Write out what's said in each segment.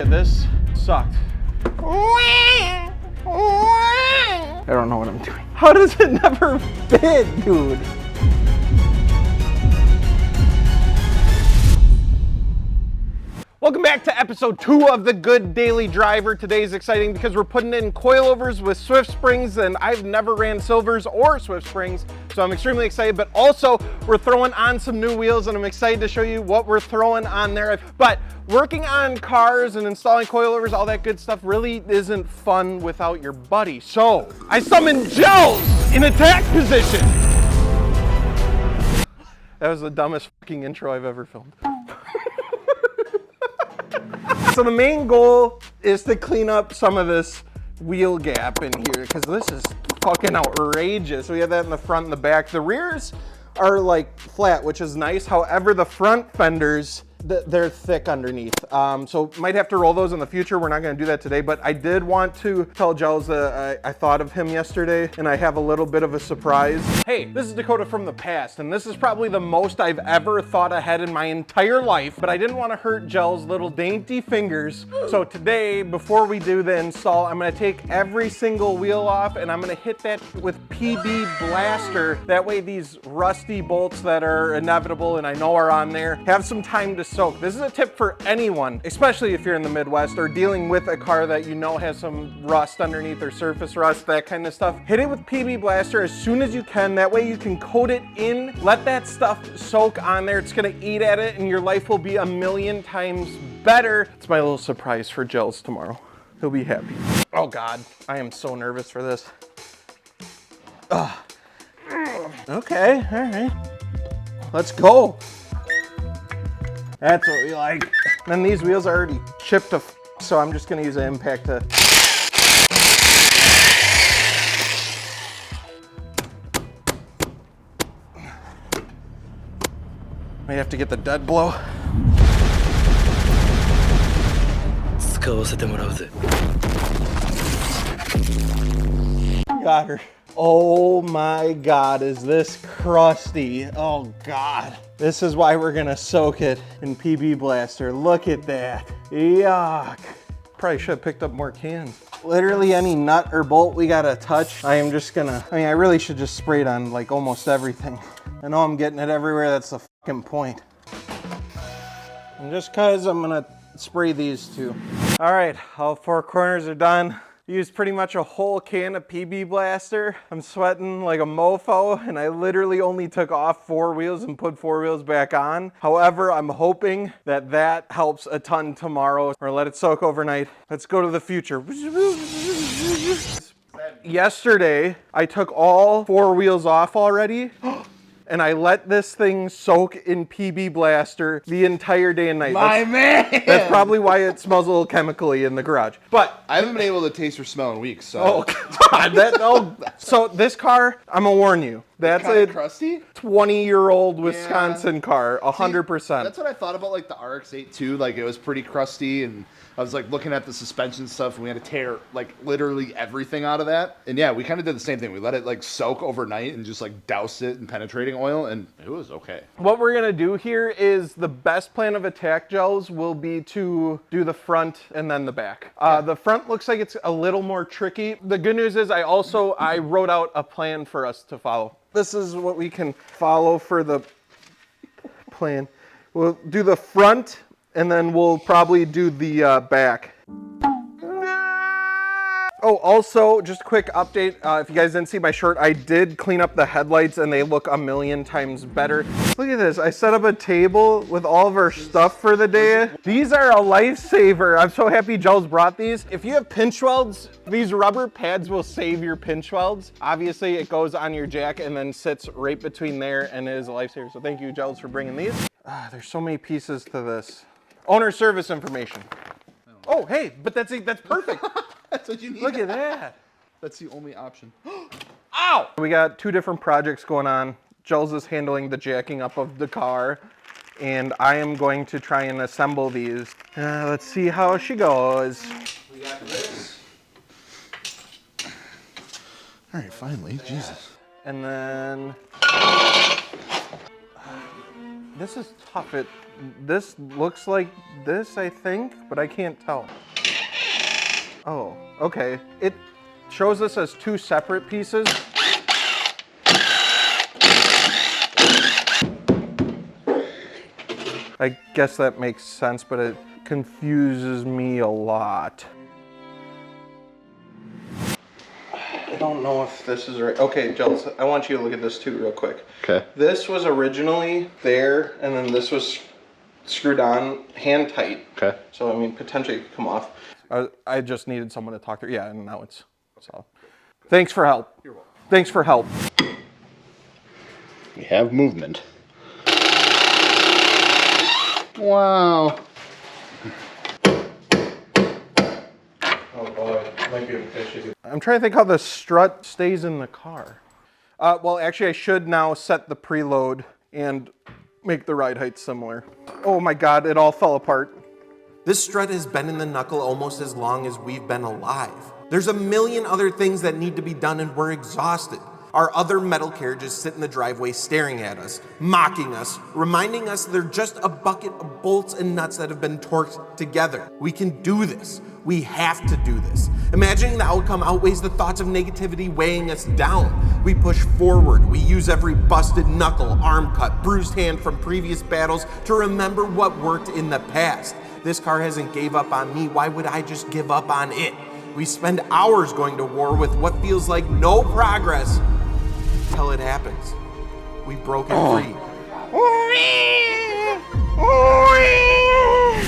this sucked. I don't know what I'm doing. How does it never fit, dude? Welcome back to episode 2 of The Good Daily Driver. Today is exciting because we're putting in coilovers with Swift springs, and I've never ran silvers or Swift springs, so I'm extremely excited. But also, we're throwing on some new wheels, and I'm excited to show you what we're throwing on there. But working on cars and installing coilovers, all that good stuff, really isn't fun without your buddy. So I summoned Gels in attack position. That was the dumbest fucking intro I've ever filmed. So the main goal is to clean up some of this wheel gap in here because this is fucking outrageous. We have that in the front and the back. The rears are like flat, which is nice. However, the front fenders, they're thick underneath. So might have to roll those in the future. We're not gonna do that today, but I did want to tell Gels that I thought of him yesterday and I have a little bit of a surprise. Hey, this is Dakota from the past, and this is probably the most I've ever thought ahead in my entire life, but I didn't want to hurt Gels' little dainty fingers. So today, before we do the install, I'm gonna take every single wheel off and I'm gonna hit that with PB Blaster. That way these rusty bolts that are inevitable and I know are on there have some time to soak. This is a tip for anyone, especially if you're in the Midwest or dealing with a car that you know has some rust underneath or surface rust, that kind of stuff. Hit it with PB Blaster as soon as you can. That way you can coat it in, let that stuff soak on there. It's gonna eat at it and your life will be a million times better. It's my little surprise for Gels tomorrow. He'll be happy. Oh God, I am so nervous for this. Ugh. Okay, all right. Let's go. That's what we like. And then these wheels are already chipped to so I'm just gonna use an impact to. Might have to get the dead blow. Got her. Oh my God, is this crusty? Oh God. This is why we're gonna soak it in PB Blaster. Look at that. Yuck. Probably should have picked up more cans. Literally any nut or bolt we gotta touch, I am just gonna, I really should just spray it on like almost everything. I know I'm getting it everywhere, that's the fucking point. And just cause I'm gonna spray these two. All right, all 4 corners are done. Used pretty much a whole can of PB Blaster. I'm sweating like a mofo and I literally only took off 4 wheels and put 4 wheels back on. However, I'm hoping that that helps a ton tomorrow or let it soak overnight. Let's go to the future. Yesterday, I took all 4 wheels off already. And I let this thing soak in PB Blaster the entire day and night. My man! That's probably why it smells a little chemically in the garage. But I haven't been able to taste or smell in weeks, so. Oh, God, so this car, I'm gonna warn you. That's a crusty 20-year-old Wisconsin car, 100%. See, that's what I thought about like the RX-8 too. Like it was pretty crusty, and I was like looking at the suspension stuff, and we had to tear like literally everything out of that. And yeah, we kind of did the same thing. We let it like soak overnight and just like doused it in penetrating oil, and it was okay. What we're gonna do here is the best plan of attack, Gels, will be to do the front and then the back. The front looks like it's a little more tricky. The good news is I wrote out a plan for us to follow. This is what we can follow for the plan. We'll do the front and then we'll probably do the back. Oh, also, just a quick update. If you guys didn't see my shirt, I did clean up the headlights and they look a million times better. Look at this. I set up a table with all of our stuff for the day. These are a lifesaver. I'm so happy Gels brought these. If you have pinch welds, these rubber pads will save your pinch welds. Obviously, it goes on your jack and then sits right between there and it is a lifesaver. So thank you, Gels, for bringing these. There's so many pieces to this. Owner service information. Oh, hey, but that's perfect. That's what you need. Look at that. That's the only option. Ow! We got 2 different projects going on. Gels is handling the jacking up of the car, and I am going to try and assemble these. Let's see how she goes. We got this. All right, finally, Jesus. And then... This is tough. This looks like this, I think, but I can't tell. Oh, okay. It shows this as two separate pieces. I guess that makes sense, but it confuses me a lot. I don't know if this is right. Okay, Gels, I want you to look at this too real quick. Okay. This was originally there, and then this was screwed on hand tight. Okay. So, I mean, potentially it could come off. I just needed someone to talk to. Yeah, and now it's so. Thanks for help. You're welcome. Thanks for help. We have movement. Wow. Oh boy, might be a fish. I'm trying to think how the strut stays in the car. Well, actually, I should now set the preload and make the ride height similar. Oh my God, it all fell apart. This strut has been in the knuckle almost as long as we've been alive. There's a million other things that need to be done and we're exhausted. Our other metal carriages sit in the driveway staring at us, mocking us, reminding us they're just a bucket of bolts and nuts that have been torqued together. We can do this. We have to do this. Imagining the outcome outweighs the thoughts of negativity weighing us down. We push forward. We use every busted knuckle, arm cut, bruised hand from previous battles to remember what worked in the past. This car hasn't gave up on me. Why would I just give up on it? We spend hours going to war with what feels like no progress until it happens. We broke it free.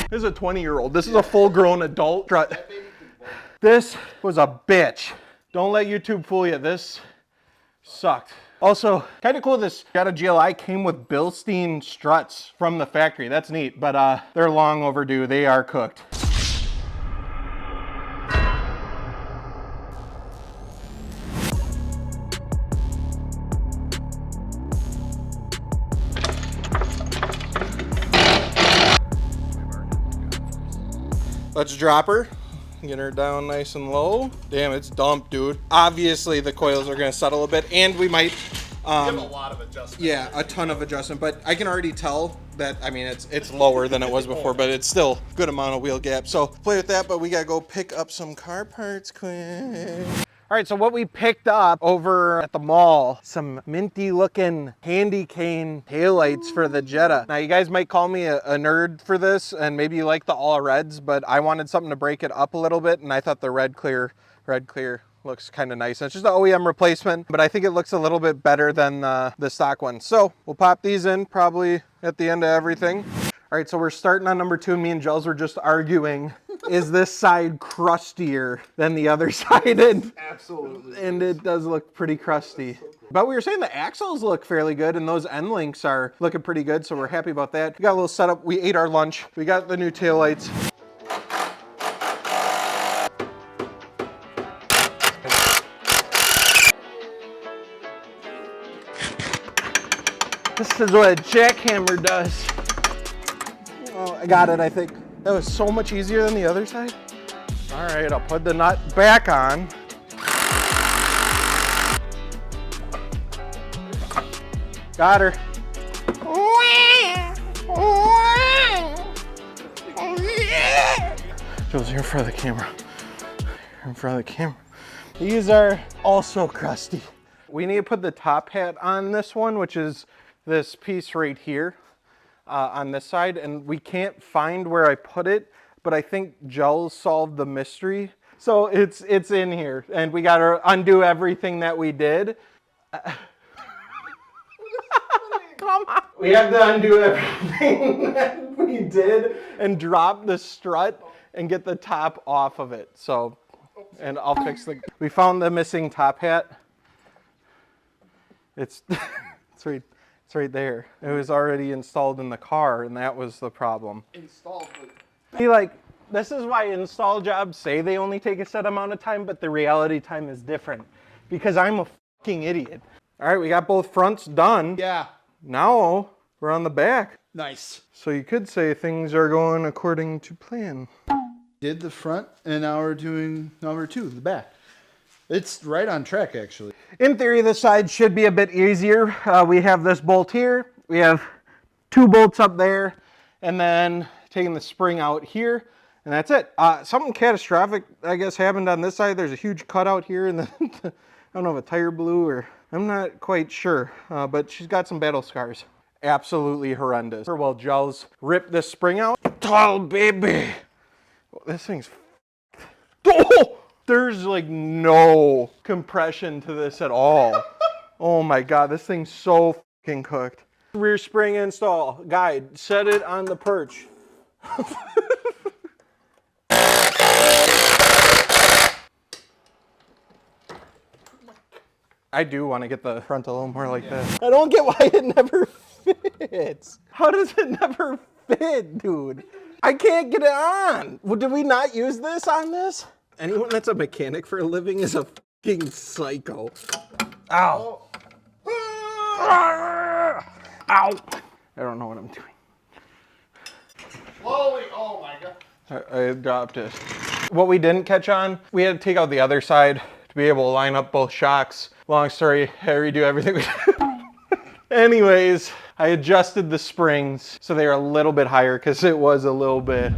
This is a 20-year-old. This is a full-grown adult strut. This was a bitch. Don't let YouTube fool you. This sucked. Also, kind of cool, this Jetta GLI came with Bilstein struts from the factory. That's neat, but they're long overdue. They are cooked. Let's drop her. Get her down nice and low. Damn, it's dumped, dude. Obviously, the coils are gonna settle a bit, and we might Give a lot of adjustment. yeah, a ton of adjustment, but I can already tell that, I mean, it's lower than it was before, but it's still a good amount of wheel gap. So play with that, but we gotta go pick up some car parts quick. All right, so what we picked up over at the mall, some minty looking candy cane taillights for the Jetta. Now you guys might call me a nerd for this, and maybe you like the all reds, but I wanted something to break it up a little bit, and I thought the red clear looks kind of nice. It's just an OEM replacement, but I think it looks a little bit better than the stock one. So we'll pop these in probably at the end of everything. All right, so we're starting on number 2. Me and Gels were just arguing, is this side crustier than the other side? And, Absolutely. and it does look pretty crusty. But we were saying the axles look fairly good, and those end links are looking pretty good, so we're happy about that. We got a little setup. We ate our lunch. We got the new taillights. This is what a jackhammer does. Oh, I got it, I think. That was so much easier than the other side. All right, I'll put the nut back on. Got her. Jules, you're in front of the camera. You're in front of the camera. These are also crusty. We need to put the top hat on this one, which is this piece right here on this side, and we can't find where I put it, but I think Gels solved the mystery. So it's in here, and we got to undo everything that we did. Come on. We have to undo everything that we did and drop the strut and get the top off of it. So, and I'll fix the, we found the missing top hat. It's right there. It was already installed in the car, and that was the problem. Installed. Be like, this is why install jobs say they only take a set amount of time, but the reality time is different because I'm a fucking idiot. All right, we got both fronts done. Yeah. Now we're on the back. Nice. So you could say things are going according to plan. Did the front, and now we're doing number 2, the back. It's right on track, actually. In theory, this side should be a bit easier. We have this bolt here. We have 2 bolts up there, and then taking the spring out here, and that's it. Something catastrophic, I guess, happened on this side. There's a huge cutout here, and then I don't know if a tire blew or I'm not quite sure, but she's got some battle scars. Absolutely horrendous. Well, gels ripped this spring out. Oh, baby. This thing's oh! There's like no compression to this at all. Oh my God, this thing's so fucking cooked. Rear spring install guide, set it on the perch. I do want to get the front a little more like that. I don't get why it never fits. How does it never fit, dude? I can't get it on. Well, did we not use this on this? Anyone that's a mechanic for a living is a fucking psycho. Ow. Ow. I don't know what I'm doing. Slowly, oh my God. I dropped it. What we didn't catch on, we had to take out the other side to be able to line up both shocks. Long story, I redo everything we did. Anyways, I adjusted the springs so they are a little bit higher because it was a little bit.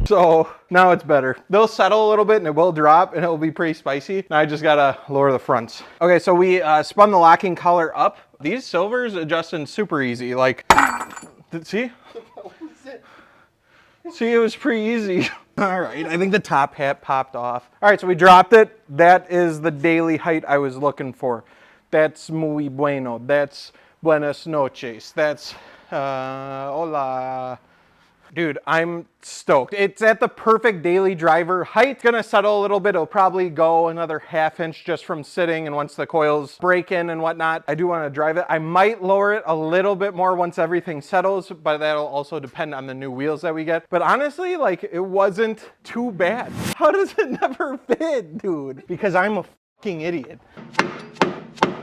So now it's better. They'll settle a little bit and it will drop and it will be pretty spicy. Now I just gotta lower the fronts. Okay, so we spun the locking collar up. These silvers adjusting super easy. Like, see? See, it was pretty easy. All right, I think the top hat popped off. All right, so we dropped it. That is the daily height I was looking for. That's muy bueno. That's buenas noches. That's hola. Dude, I'm stoked. It's at the perfect daily driver height. It's gonna settle a little bit. It'll probably go another ½ inch just from sitting, and once the coils break in and whatnot, I do wanna drive it. I might lower it a little bit more once everything settles, but that'll also depend on the new wheels that we get. But honestly, like, it wasn't too bad. How does it never fit, dude? Because I'm a fucking idiot.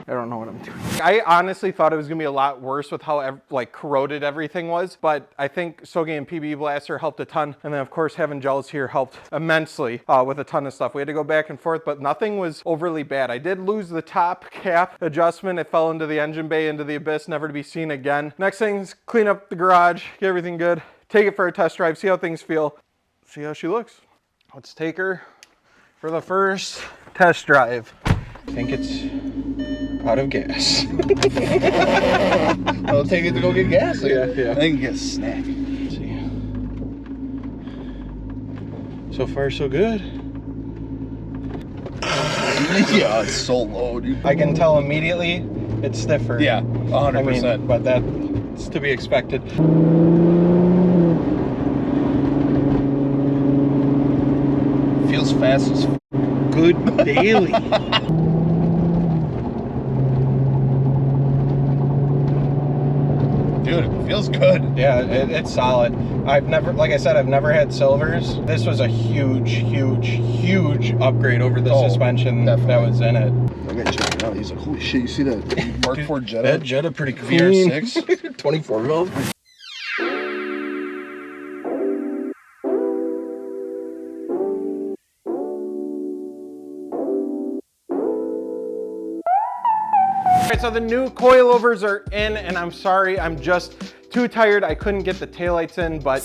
I don't know what I'm doing. I honestly thought it was gonna be a lot worse with how like corroded everything was, but I think Soge and PB Blaster helped a ton. And then of course having gels here helped immensely with a ton of stuff. We had to go back and forth, but nothing was overly bad. I did lose the top cap adjustment. It fell into the engine bay, into the abyss, never to be seen again. Next thing is clean up the garage, get everything good, take it for a test drive, see how things feel, see how she looks. Let's take her for the first test drive. I think it's out of gas. I'll take it to go get gas. Yeah. I think get a snack. Let's see. So far, so good. Yeah, it's so low, dude. I can tell immediately it's stiffer. Yeah, 100%. I mean, but that's to be expected. Feels fast as Good daily. Dude, it feels good. Yeah, it's solid. I've never, like I said, I've never had silvers. This was a huge upgrade over the suspension definitely. that was in it. I gotta check it out. He's like, holy shit, you see that Mk4 Jetta? That Jetta pretty clean. VR6? 24 mils. Alright, so the new coilovers are in, and I'm sorry, I'm just too tired. I couldn't get the taillights in, but...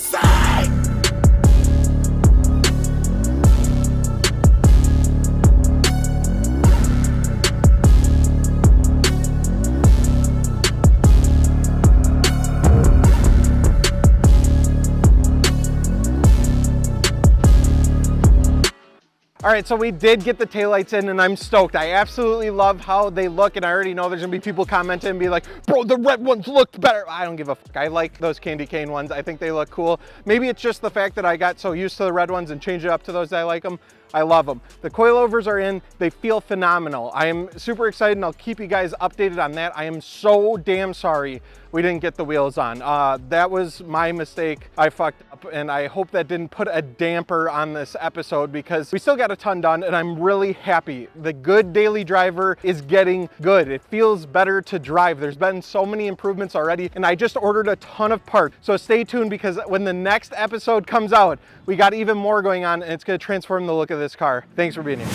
All right, so we did get the taillights in and I'm stoked. I absolutely love how they look, and I already know there's gonna be people commenting and be like, bro, the red ones looked better. I don't give a fuck. I like those candy cane ones. I think they look cool. Maybe it's just the fact that I got so used to the red ones and changed it up to those that I like them. I love them. The coilovers are in, they feel phenomenal. I am super excited and I'll keep you guys updated on that. I am so damn sorry we didn't get the wheels on. That was my mistake. I fucked up, and I hope that didn't put a damper on this episode because we still got a ton done and I'm really happy. The good daily driver is getting good. It feels better to drive. There's been so many improvements already, and I just ordered a ton of parts. So stay tuned because when the next episode comes out, we got even more going on and it's gonna transform the look of this car. Thanks for being here.